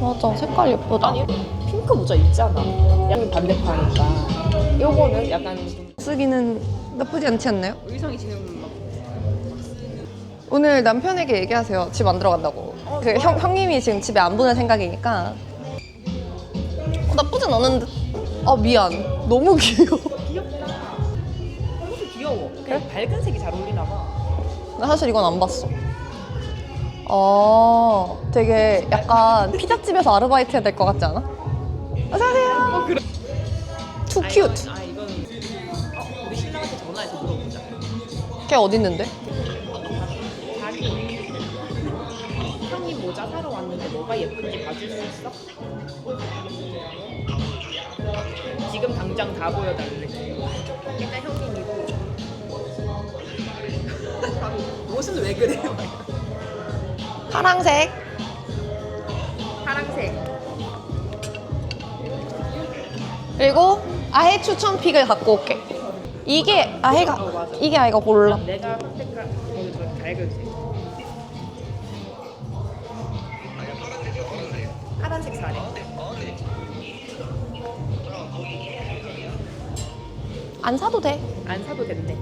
맞아, 색깔 예쁘다. 아니 핑크 모자 있잖아. 약간 반대파니까. 요거는 약간 좀 쓰기는 나쁘지 않지 않나요? 의상이 지금 막 오늘 남편에게 얘기하세요. 집 안 들어간다고. 그 형님이 지금 집에 안 보낼 생각이니까. 나쁘진 않은데. 아, 미안. 너무 귀여워. 귀엽다. 이것도 귀여워. 그냥 밝은 색이 잘 어울리나 봐. 나 사실 이건 안 봤어. 되게 약간 피자집에서 아르바이트 해야 될 것 같지 않아? 어서오세요. 그래. Too cute. 이거는 우리 신랑한테 전화해서 물어보자. 걔 어디 있는데? 자기 형님 모자 사러 왔는데 뭐가 예쁜지 봐줄 수 있어? 지금 당장 다 보여달래. 일단 형님이고. 옷은 왜 그래요? 파랑색. 파랑색. 그리고 아예 추천 픽을 갖고 올게. 이게 아예가 맞아. 이게 아예가 골라. 내가 선택한 거는 저 밝은 색. 파란색 사래. 안 사도 돼. 안 사도 된대.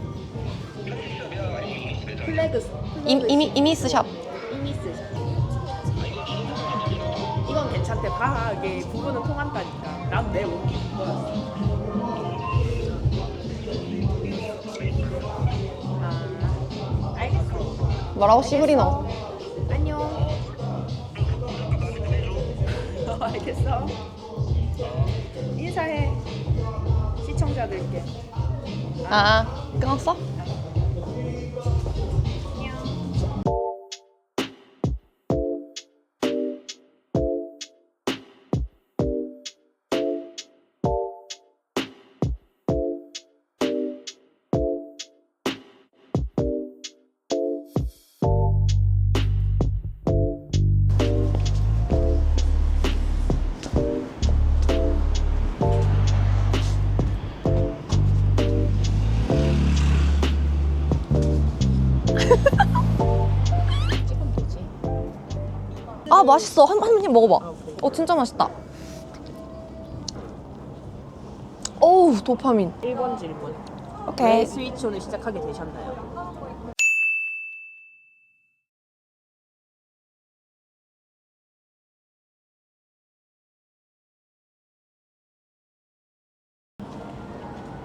플래그. 이미스샵. 이미스. 이건 괜찮대. 봐. 이게 부부는 통한다니까. 난 내 옷 입은 거였어. 아, 알겠어. 뭐라고 시그리 너? 안녕. 알겠어. 인사해. 시청자들께. 아, 끊었어? 찍으면 되지. 아, 맛있어. 한 입 먹어봐. 진짜 맛있다. 어우, 도파민. 1번 질문. 오케이. 왜 스위치온을 시작하게 되셨나요?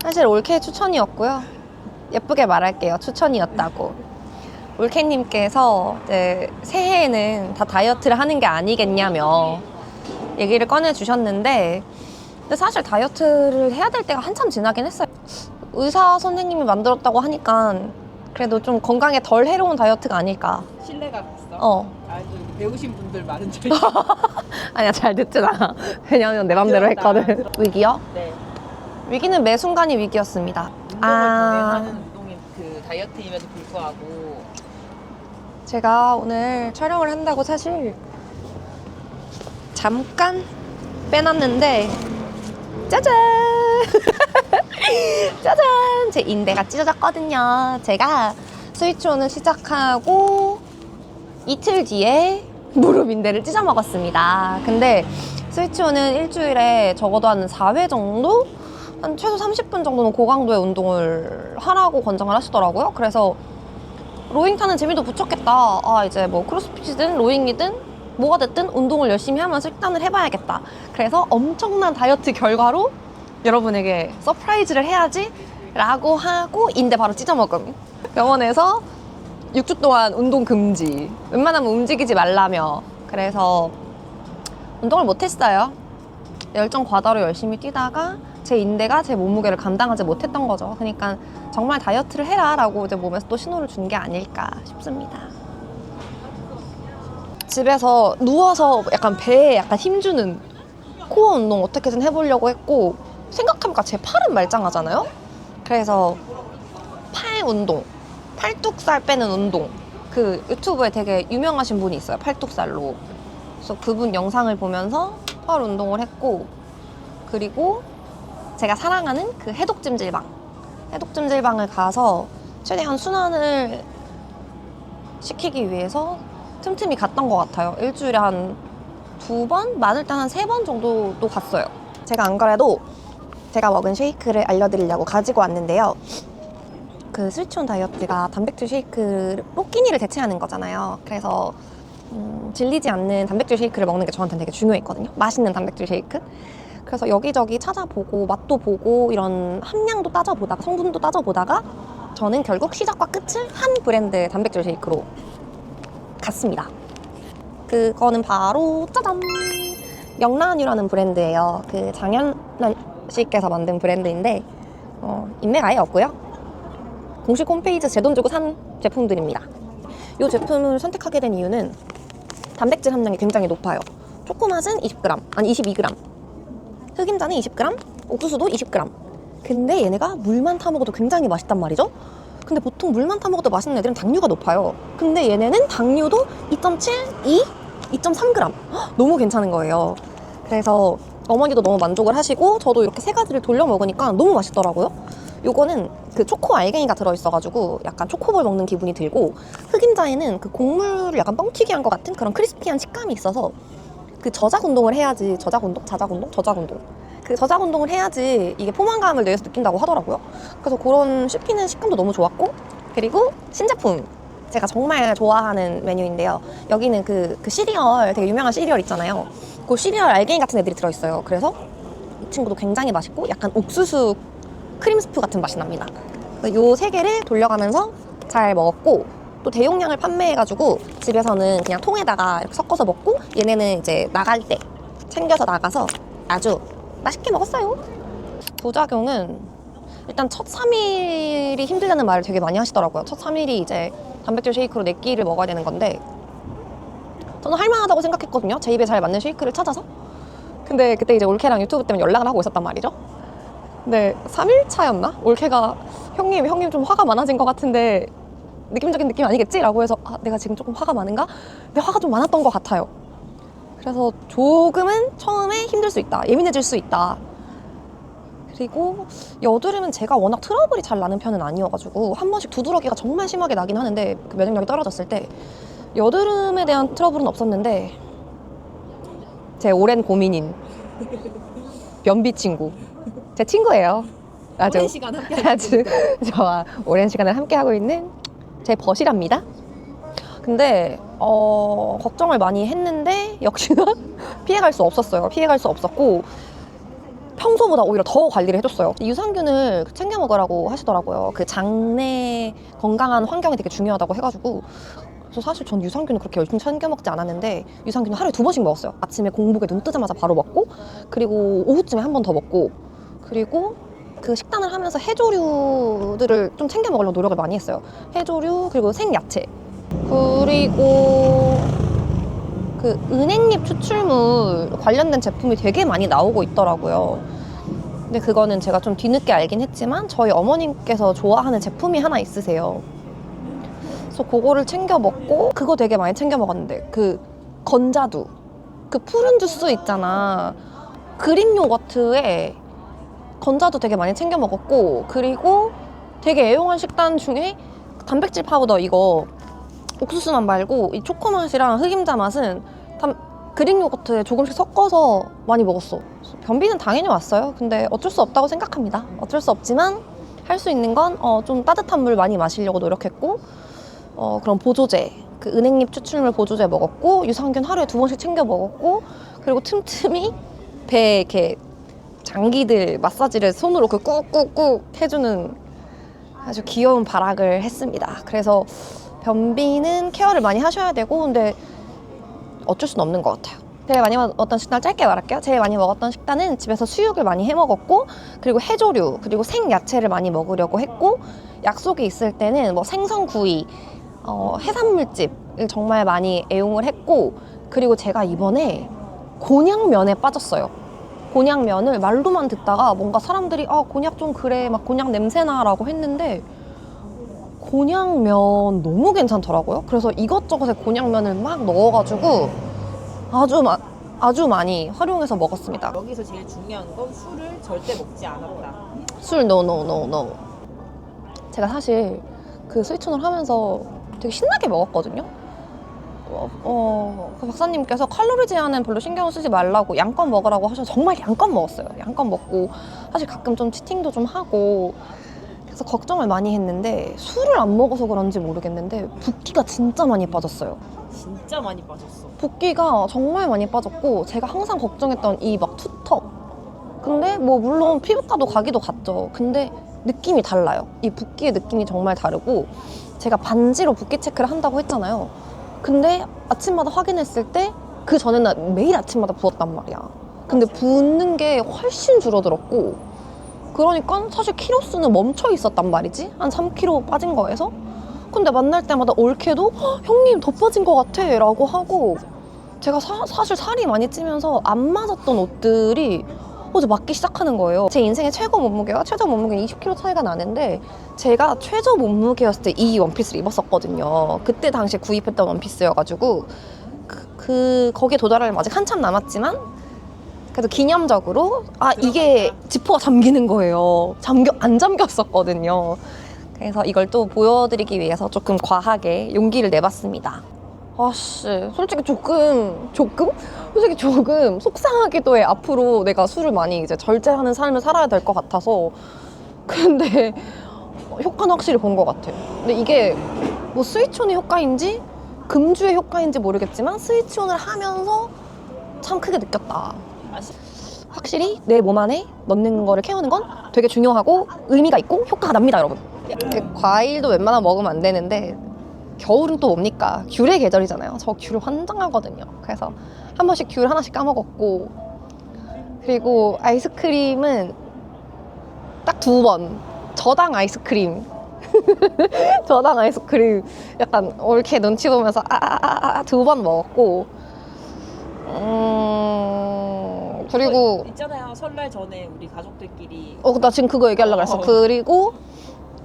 사실 올케 추천이었고요. 예쁘게 말할게요. 추천이었다고. 올케님께서 이제 새해에는 다 다이어트를 하는 게 아니겠냐며 얘기를 꺼내주셨는데, 근데 사실 다이어트를 해야 될 때가 한참 지나긴 했어요. 의사 선생님이 만들었다고 하니까 그래도 좀 건강에 덜 해로운 다이어트가 아닐까. 신뢰가 갔어? 아, 또 배우신 분들 많은 줄. 아니야, 잘 듣진 않아. 왜냐면 내 맘대로 했거든. 위기요? 네. 위기는 매 순간이 위기였습니다. 운동을 병행하는 운동인 그 다이어트임에도 불구하고 제가 오늘 촬영을 한다고 사실 잠깐 빼놨는데, 짜잔! 짜잔! 제 인대가 찢어졌거든요. 제가 스위치온을 시작하고 이틀 뒤에 무릎 인대를 찢어 먹었습니다. 근데 스위치온은 일주일에 적어도 한 4회 정도? 한 최소 30분 정도는 고강도의 운동을 하라고 권장을 하시더라고요. 그래서 로잉 타는 재미도 붙였겠다. 이제 뭐 크로스핏이든 로잉이든 뭐가 됐든 운동을 열심히 하면서 식단을 해봐야겠다. 그래서 엄청난 다이어트 결과로 여러분에게 서프라이즈를 해야지 라고 하고 인대 바로 찢어먹음. 병원에서 6주 동안 운동 금지. 웬만하면 움직이지 말라며. 그래서 운동을 못했어요. 열정 과다로 열심히 뛰다가 제 인대가 제 몸무게를 감당하지 못했던 거죠. 그러니까 정말 다이어트를 해라 라고 이제 몸에서 또 신호를 준 게 아닐까 싶습니다. 집에서 누워서 약간 배에 약간 힘주는 코어 운동 어떻게든 해보려고 했고, 생각해보니까 제 팔은 말짱하잖아요? 그래서 팔 운동, 팔뚝살 빼는 운동, 그 유튜브에 되게 유명하신 분이 있어요. 팔뚝살로. 그래서 그분 영상을 보면서 팔 운동을 했고, 그리고 제가 사랑하는 그 해독찜질방, 해독찜질방을 가서 최대한 순환을 시키기 위해서 틈틈이 갔던 것 같아요. 일주일에 한 2번? 많을 때 한 3번 정도도 갔어요. 제가 안 그래도 제가 먹은 쉐이크를 알려드리려고 가지고 왔는데요. 그 스위치온 다이어트가 단백질 쉐이크로 끼니를 대체하는 거잖아요. 그래서 질리지 않는 단백질 쉐이크를 먹는 게 저한테는 되게 중요했거든요. 맛있는 단백질 쉐이크. 그래서 여기저기 찾아보고 맛도 보고 이런 함량도 따져보다가 성분도 따져보다가 저는 결국 시작과 끝을 한 브랜드 단백질 쉐이크로 갔습니다. 그거는 바로 짜잔! 영란유라는 브랜드예요. 그 장현란 씨께서 만든 브랜드인데 인맥 아예 없고요. 공식 홈페이지에서 제 돈 주고 산 제품들입니다. 이 제품을 선택하게 된 이유는 단백질 함량이 굉장히 높아요. 초코맛은 20g, 아니 22g, 흑임자는 20g, 옥수수도 20g. 근데 얘네가 물만 타 먹어도 굉장히 맛있단 말이죠. 근데 보통 물만 타 먹어도 맛있는 애들은 당류가 높아요. 근데 얘네는 당류도 2.7, 2, 2.3g. 너무 괜찮은 거예요. 그래서 어머니도 너무 만족을 하시고 저도 이렇게 3가지를 돌려 먹으니까 너무 맛있더라고요. 요거는 그 초코 알갱이가 들어있어가지고 약간 초코볼 먹는 기분이 들고, 흑임자에는 그 곡물을 약간 뻥튀기 한 것 같은 그런 크리스피한 식감이 있어서 그 저작 운동을 해야지, 저작 운동? 그 저작 운동을 해야지 이게 포만감을 뇌에서 느낀다고 하더라고요. 그래서 그런 씹히는 식감도 너무 좋았고, 그리고 신제품 제가 정말 좋아하는 메뉴인데요. 여기는 그 시리얼, 되게 유명한 시리얼 있잖아요. 그 시리얼 알갱이 같은 애들이 들어있어요. 그래서 이 친구도 굉장히 맛있고 약간 옥수수 크림 스프 같은 맛이 납니다. 요 3개를 돌려가면서 잘 먹었고, 또 대용량을 판매해가지고 집에서는 그냥 통에다가 이렇게 섞어서 먹고, 얘네는 이제 나갈 때 챙겨서 나가서 아주 맛있게 먹었어요. 부작용은 일단 첫 3일이 힘들다는 말을 되게 많이 하시더라고요. 첫 3일이 이제 단백질 쉐이크로 4끼를 먹어야 되는 건데 저는 할만하다고 생각했거든요. 제 입에 잘 맞는 쉐이크를 찾아서. 근데 그때 이제 올케랑 유튜브 때문에 연락을 하고 있었단 말이죠. 근데 3일 차였나? 올케가 형님 좀 화가 많아진 것 같은데 느낌적인 느낌 아니겠지? 라고 해서 내가 지금 조금 화가 많은가? 근데 화가 좀 많았던 것 같아요. 그래서 조금은 처음에 힘들 수 있다, 예민해질 수 있다. 그리고 여드름은 제가 워낙 트러블이 잘 나는 편은 아니어가지고 한 번씩 두드러기가 정말 심하게 나긴 하는데, 그 면역력이 떨어졌을 때 여드름에 대한 트러블은 없었는데, 제 오랜 고민인 변비 친구, 제 친구예요. 오랜 시간 함께 아주 저와 오랜 시간을 함께하고 있는 제 벗이랍니다. 근데 걱정을 많이 했는데 역시나 피해갈 수 없었어요. 피해갈 수 없었고 평소보다 오히려 더 관리를 해줬어요. 유산균을 챙겨 먹으라고 하시더라고요. 그 장내 건강한 환경이 되게 중요하다고 해가지고. 그래서 사실 전 유산균을 그렇게 열심히 챙겨 먹지 않았는데 유산균을 하루에 2번씩 먹었어요. 아침에 공복에 눈 뜨자마자 바로 먹고, 그리고 오후쯤에 한 번 더 먹고, 그리고 그 식단을 하면서 해조류들을 좀 챙겨 먹으려고 노력을 많이 했어요. 해조류, 그리고 생야채, 그리고 그 은행잎 추출물 관련된 제품이 되게 많이 나오고 있더라고요. 근데 그거는 제가 좀 뒤늦게 알긴 했지만 저희 어머님께서 좋아하는 제품이 하나 있으세요. 그래서 그거를 챙겨 먹고, 그거 되게 많이 챙겨 먹었는데 그 건자두, 그 푸른 주스 있잖아, 그릭 요거트에 건자두 되게 많이 챙겨 먹었고, 그리고 되게 애용한 식단 중에 단백질 파우더, 이거 옥수수 맛 말고 이 초코 맛이랑 흑임자 맛은 그릭 요거트에 조금씩 섞어서 많이 먹었어. 변비는 당연히 왔어요. 근데 어쩔 수 없다고 생각합니다. 어쩔 수 없지만 할 수 있는 건 좀 따뜻한 물 많이 마시려고 노력했고, 그럼 보조제, 그 은행잎 추출물 보조제 먹었고, 유산균 하루에 2번씩 챙겨 먹었고, 그리고 틈틈이 배 이렇게 장기들 마사지를 손으로 그 꾹꾹꾹 해주는 아주 귀여운 발악을 했습니다. 그래서 변비는 케어를 많이 하셔야 되고, 근데 어쩔 수는 없는 것 같아요. 제일 많이 먹었던 식단 짧게 말할게요. 제일 많이 먹었던 식단은 집에서 수육을 많이 해 먹었고, 그리고 해조류, 그리고 생야채를 많이 먹으려고 했고, 약속이 있을 때는 뭐 생선구이, 해산물집을 정말 많이 애용을 했고, 그리고 제가 이번에 곤약면에 빠졌어요. 곤약면을 말로만 듣다가 뭔가 사람들이 곤약 좀 그래, 막 곤약 냄새나 라고 했는데 곤약면 너무 괜찮더라고요. 그래서 이것저것에 곤약면을 막 넣어가지고 아주 많이 활용해서 먹었습니다. 여기서 제일 중요한 건 술을 절대 먹지 않았다. 술 no. 제가 사실 그 스위촌을 하면서 되게 신나게 먹었거든요. 그 박사님께서 칼로리 제한은 별로 신경 쓰지 말라고 양껏 먹으라고 하셔서 정말 양껏 먹었어요. 양껏 먹고 사실 가끔 좀 치팅도 좀 하고 그래서 걱정을 많이 했는데 술을 안 먹어서 그런지 모르겠는데 붓기가 진짜 많이 빠졌어요. 진짜 많이 빠졌어. 붓기가 정말 많이 빠졌고 제가 항상 걱정했던 이 막 투턱 근데 뭐 물론 피부과도 가기도 갔죠. 근데 느낌이 달라요. 이 붓기의 느낌이 정말 다르고 제가 반지로 붓기 체크를 한다고 했잖아요. 근데 아침마다 확인했을 때 그 전에는 매일 아침마다 부었단 말이야. 근데 붓는 게 훨씬 줄어들었고 그러니까 사실 키로수는 멈춰 있었단 말이지. 한 3kg 빠진 거에서. 근데 만날 때마다 올케도 형님 더 빠진 것 같아 라고 하고 제가 사실 살이 많이 찌면서 안 맞았던 옷들이 어제 맞기 시작하는 거예요. 제 인생의 최고 몸무게와 최저 몸무게는 20kg 차이가 나는데 제가 최저 몸무게였을 때 이 원피스를 입었었거든요. 그때 당시에 구입했던 원피스여가지고 거기에 도달하려면 아직 한참 남았지만 그래도 기념적으로 이게 지퍼가 잠기는 거예요. 안 잠겼었거든요. 그래서 이걸 또 보여드리기 위해서 조금 과하게 용기를 내봤습니다. 아씨, 솔직히 조금 속상하기도 해. 앞으로 내가 술을 많이 이제 절제하는 삶을 살아야 될 것 같아서. 근데 효과는 확실히 본 것 같아. 근데 이게 뭐 스위치온의 효과인지 금주의 효과인지 모르겠지만 스위치온을 하면서 참 크게 느꼈다. 확실히 내 몸 안에 넣는 거를 케어하는 건 되게 중요하고 의미가 있고 효과가 납니다, 여러분. 과일도 웬만하면 먹으면 안 되는데 겨울은 또 뭡니까? 귤의 계절이잖아요. 저 귤을 환장하거든요. 그래서 한 번씩 귤 하나씩 까먹었고 그리고 아이스크림은 딱 2번 저당 아이스크림 저당 아이스크림 약간 옳게 눈치 보면서 2번 먹었고 그리고 있잖아요. 설날 전에 우리 가족들끼리 나 지금 그거 얘기하려고 했어. 그리고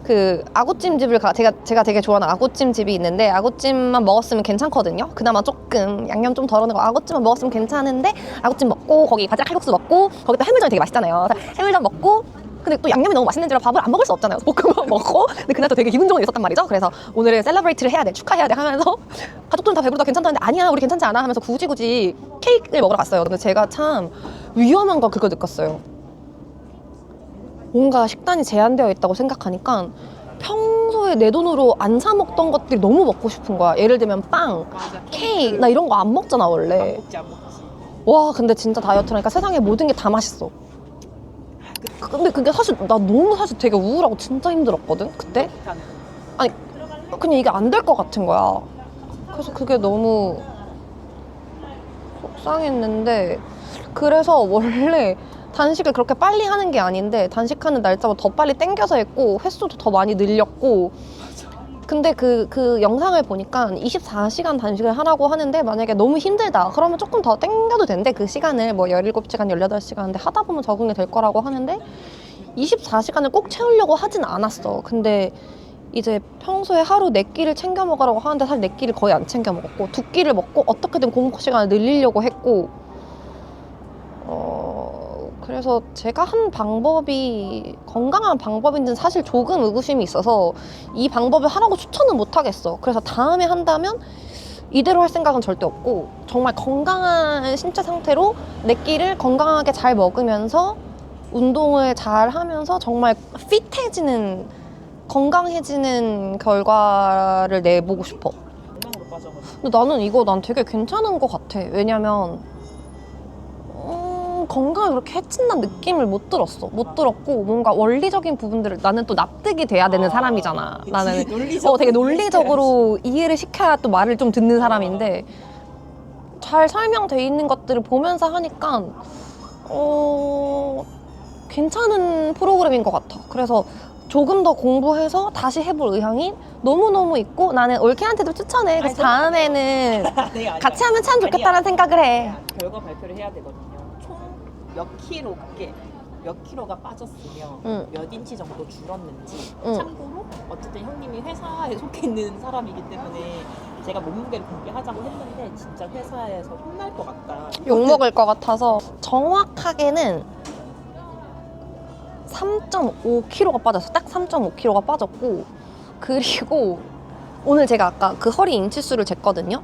그 아구찜집을 제가 되게 좋아하는 아구찜집이 있는데 아구찜만 먹었으면 괜찮거든요. 그나마 조금 양념 좀 덜어내고 아구찜만 먹었으면 괜찮은데 아구찜 먹고 거기 바지락 칼국수 먹고 거기다 해물전이 되게 맛있잖아요. 해물전 먹고 근데 또 양념이 너무 맛있는지라 밥을 안 먹을 수 없잖아요. 볶음밥 먹고 근데 그날 또 되게 기분 좋은 일 있었단 말이죠. 그래서 오늘은 셀러브레이트를 해야 돼, 축하해야 돼 하면서 가족들은 다 배부르다 괜찮다는데 아니야 우리 괜찮지 않아 하면서 굳이 케이크를 먹으러 갔어요. 근데 제가 참 위험한 거 그걸 느꼈어요. 뭔가 식단이 제한되어 있다고 생각하니까 평소에 내 돈으로 안 사 먹던 것들이 너무 먹고 싶은 거야. 예를 들면 빵, 맞아. 케이크 나 이런 거 안 먹잖아 원래. 안 먹지. 와 근데 진짜 다이어트라니까 세상의 모든 게 다 맛있어. 근데 그게 사실 나 너무 사실 되게 우울하고 진짜 힘들었거든 그때. 아니 그냥 이게 안 될 것 같은 거야. 그래서 그게 너무 속상했는데 그래서 원래 단식을 그렇게 빨리 하는 게 아닌데 단식하는 날짜보다 더 빨리 땡겨서 했고 횟수도 더 많이 늘렸고 근데 그 영상을 보니까 24시간 단식을 하라고 하는데 만약에 너무 힘들다 그러면 조금 더 땡겨도 된대. 그 시간을 뭐 17시간, 18시간인데 하다 보면 적응이 될 거라고 하는데 24시간을 꼭 채우려고 하진 않았어. 근데 이제 평소에 하루 4끼를 챙겨 먹으라고 하는데 사실 4끼를 거의 안 챙겨 먹었고 2끼를 먹고 어떻게든 공복 시간을 늘리려고 했고 그래서 제가 한 방법이 건강한 방법인지는 사실 조금 의구심이 있어서 이 방법을 하라고 추천은 못 하겠어. 그래서 다음에 한다면 이대로 할 생각은 절대 없고 정말 건강한 신체 상태로 내 끼를 건강하게 잘 먹으면서 운동을 잘 하면서 정말 핏해지는 건강해지는 결과를 내보고 싶어. 건강으로 빠져가지고. 근데 나는 난 되게 괜찮은 것 같아. 왜냐면 건강에 그렇게 해친다는 느낌을 못 들었고 뭔가 원리적인 부분들을 나는 또 납득이 돼야 되는 사람이잖아. 그치, 나는 논리적으로 되게 논리적으로 이해를 시켜야 또 말을 좀 듣는 사람인데 잘 설명돼 있는 것들을 보면서 하니까 괜찮은 프로그램인 것 같아. 그래서 조금 더 공부해서 다시 해볼 의향이 너무너무 있고 나는 올케한테도 추천해. 그래서 다음에는 네, 아니야. 같이 하면 참 좋겠다는 생각을 해. 결과 발표를 해야 되거든요. 총 몇 킬로가 빠졌으며 응. 몇 인치 정도 줄었는지. 응. 참고로 어쨌든 형님이 회사에 속해 있는 사람이기 때문에 제가 몸무게를 공개하자고 했는데 진짜 회사에서 혼날 것 같다. 욕먹을 것 같아서 정확하게는 3.5kg가 빠졌어. 딱 3.5kg가 빠졌고 그리고 오늘 제가 아까 그 허리 인치수를 쟀거든요.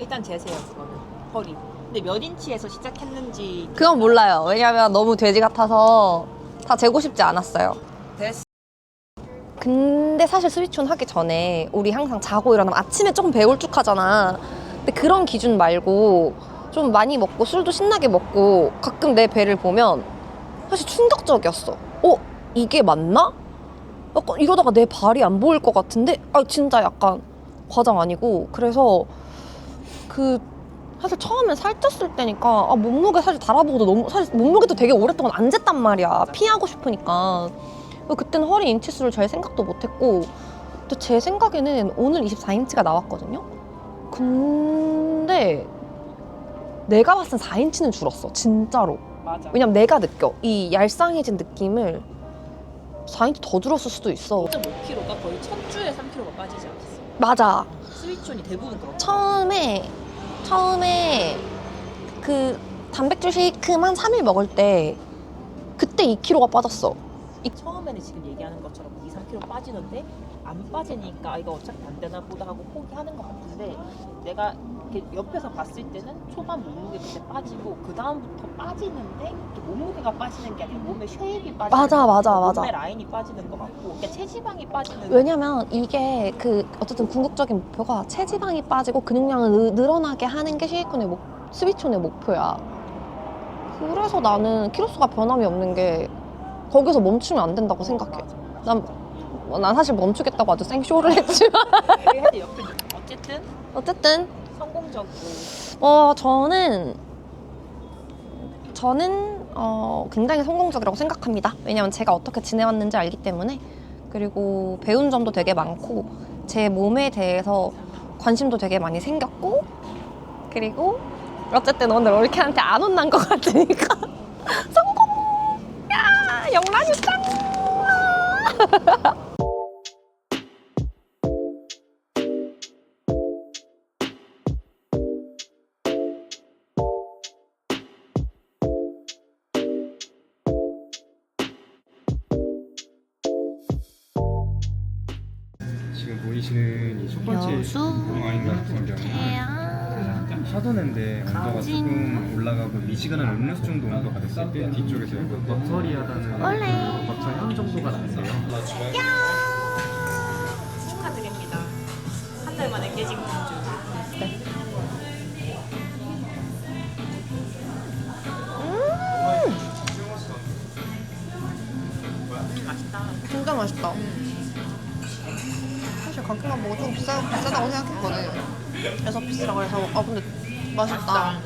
일단 재세요 그거는 허리. 근데 몇 인치에서 시작했는지 그건 몰라요. 왜냐면 너무 돼지 같아서 다 재고 싶지 않았어요. 됐어. 근데 사실 스위치온 하기 전에 우리 항상 자고 일어나면 아침에 조금 배울쭉하잖아. 근데 그런 기준 말고 좀 많이 먹고 술도 신나게 먹고 가끔 내 배를 보면 사실 충격적이었어. 이게 맞나? 약간 이러다가 내 발이 안 보일 것 같은데? 진짜 약간 과장 아니고. 그래서 사실 처음엔 살쪘을 때니까 몸무게 사실 달아보고도 사실 몸무게도 되게 오랫동안 안 쟀단 말이야. 피하고 싶으니까. 그때는 허리 인치수를 잘 생각도 못했고 또 제 생각에는 오늘 24인치가 나왔거든요. 근데 내가 봤을 땐 4인치는 줄었어. 진짜로. 맞아. 왜냐면 내가 느껴. 이 얄쌍해진 느낌을 4인치 더 줄었을 수도 있어. 5.5kg가 거의 첫 주에 3kg가 빠지지 않았어. 맞아. 스위치온이 대부분 그렇고. 처음에 그 단백질 쉐이크만 3일 먹을 때 그때 2kg가 빠졌어. 처음에는 지금 얘기하는 것처럼 2, 3kg 빠지는데 안 빠지니까 이거 어차피 안 되나 보다 하고 포기하는 것 같은데 내가 이렇게 옆에서 봤을 때는 초반 몸무게 그때 빠지고 그 다음부터 빠지는데 몸무게가 빠지는 게 아니라 몸에 쉐입이 빠지는 맞아. 몸에 라인이 빠지는 것 같고 그러니까 체지방이 빠지는 왜냐면 이게 어쨌든 궁극적인 목표가 체지방이 빠지고 근육량을 늘어나게 하는 게 스위치온의 목표야. 그래서 나는 키로수가 변함이 없는 게 거기서 멈추면 안 된다고 생각해. 난 사실 멈추겠다고 아주 생쇼를 했지만 어쨌든 성공적으로 저는 굉장히 성공적이라고 생각합니다. 왜냐면 제가 어떻게 지내왔는지 알기 때문에. 그리고 배운 점도 되게 많고 제 몸에 대해서 관심도 되게 많이 생겼고 그리고 어쨌든 오늘 올케한테 안 혼난 것 같으니까 성공! 야! 영란이 짱! 지금 보이시는 이 첫 번째 여수, 와인 같은 경우는 샤도네인데 온도가 조금 올라가고 미지근한 음료수 정도 온도가 됐을 때 뒤쪽에서 약간 버터리하다는 버터 향 정도가 나는데요. 축하드립니다. 한 달 만에 깨진 공주. 맛있다. 진짜 맛있다. 사실 가격만 보고 좀 비싸다고 생각했거든. 그래서 비싸라고 해서 근데 맛있다.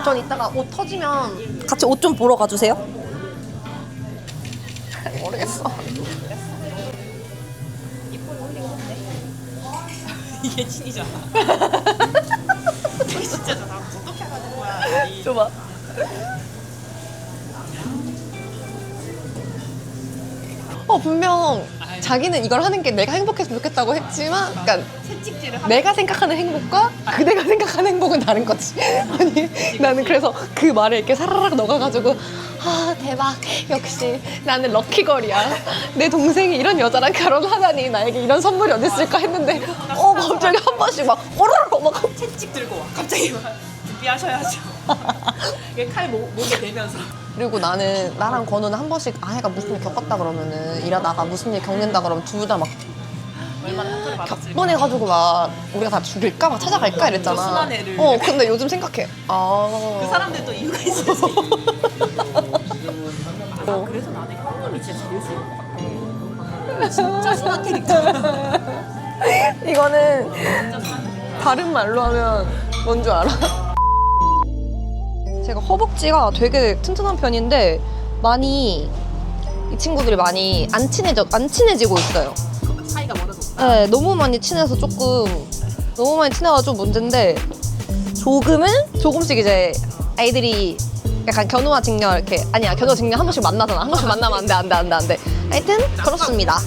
전 이따가 옷 터지면 같이 옷 좀 보러 가주세요. 모르겠어. 이게 진이잖아. 이게 진짜잖아. 어떻게 하는 거야? 줘봐. 분명 자기는 이걸 하는 게 내가 행복했으면 좋겠다고 했지만 그러니까 채찍질을 내가 생각하는 행복과 그대가 생각하는 행복은 다른 거지. 아니 나는 그래서 그 말에 이렇게 사라락 녹아가지고 대박 역시 나는 럭키걸이야. 내 동생이 이런 여자랑 결혼하다니 나에게 이런 선물이 어딨을까 했는데 갑자기 한 번씩 막 오르르 막 채찍 들고 와. 갑자기 막 준비하셔야죠. 이게 칼 목에 대면서. 그리고 나랑 건우는 한 번씩 아이가 무슨 일 겪었다 그러면은 일하다가 무슨 일 겪는다 그러면 둘 다 막 얼마나 상처를 받았을까. 격분해가지고 막 우리가 다 죽일까 막 찾아갈까 이랬잖아. 순한 애를. 근데 요즘 생각해. 그 사람들도 이유가 있었지. 그래서 나는 형님이 진짜 제일 싫은 것 같아. 진짜 순한 캐릭터야. 이거는 진짜 순한 캐릭터. 다른 말로 하면 뭔 줄 알아? 제가 허벅지가 되게 튼튼한 편인데 이 친구들이 많이 안 친해지고 있어요. 사이가 멀어졌다. 네, 너무 많이 친해가지고 좀 문제인데 조금씩 이제 아이들이 약간 견우와 직녀 이렇게 견우와 직녀 한 번씩 만나잖아. 한 번씩 만나면 안 돼. 하여튼 그렇습니다.